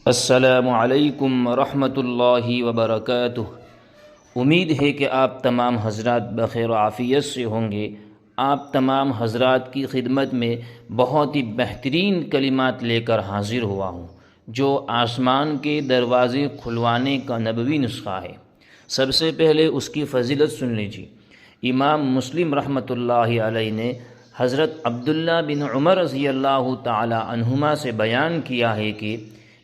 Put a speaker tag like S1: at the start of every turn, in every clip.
S1: السلام علیکم ورحمۃ اللہ وبرکاتہ۔ امید ہے کہ آپ تمام حضرات بخیر و عافیت سے ہوں گے۔ آپ تمام حضرات کی خدمت میں بہت ہی بہترین کلمات لے کر حاضر ہوا ہوں، جو آسمان کے دروازے کھلوانے کا نبوی نسخہ ہے۔ سب سے پہلے اس کی فضیلت سن لیجیے۔ امام مسلم رحمۃ اللہ علیہ نے حضرت عبداللہ بن عمر رضی اللہ تعالی عنہما سے بیان کیا ہے کہ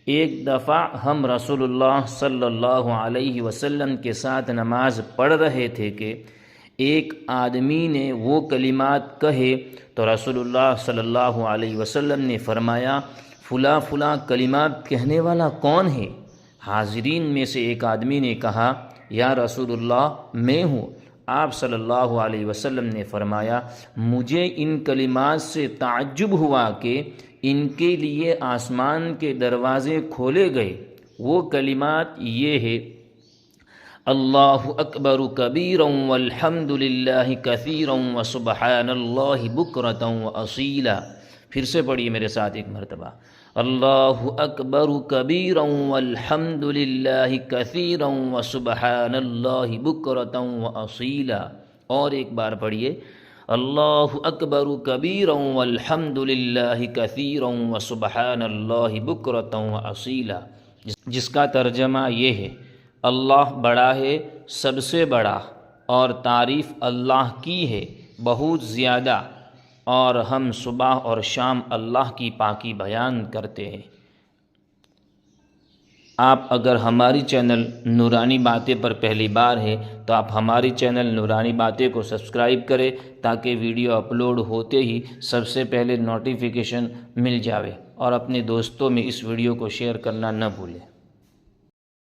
S1: ایک دفعہ ہم رسول اللہ صلی اللہ علیہ وسلم کے ساتھ نماز پڑھ رہے تھے کہ ایک آدمی نے وہ کلمات کہے تو رسول اللہ صلی اللہ علیہ وسلم نے فرمایا، فلاں فلاں کلمات کہنے والا کون ہے؟ حاضرین میں سے ایک آدمی نے کہا، یا رسول اللہ میں ہوں۔ آپ صلی اللہ علیہ وسلم نے فرمایا، مجھے ان کلمات سے تعجب ہوا کہ ان کے لیے آسمان کے دروازے کھولے گئے۔ وہ کلمات یہ ہے، اللہ اکبر کبیرا والحمد للہ کثیرا وسبحان اللہ بکرۃ واصیلا۔ پھر سے پڑھیے میرے ساتھ ایک مرتبہ، اللہ اکبر کبیرا والحمد للہ کثیرا وسبحان اللہ بکرۃ واصیلا۔ اور ایک بار پڑھیے، اللہ اکبر کبیرا والحمد للہ کثیرا وسبحان اللہ بکرۃ واصیلا، جس کا ترجمہ یہ ہے، اللہ بڑا ہے، سب سے بڑا، اور تعریف اللہ کی ہے بہت زیادہ، اور ہم صبح اور شام اللہ کی پاکی بیان کرتے ہیں۔ آپ اگر ہماری چینل نورانی باتیں پر پہلی بار ہیں تو آپ ہماری چینل نورانی باتیں کو سبسکرائب کریں تاکہ ویڈیو اپلوڈ ہوتے ہی سب سے پہلے نوٹیفیکیشن مل جاوے، اور اپنے دوستوں میں اس ویڈیو کو شیئر کرنا نہ بھولیں۔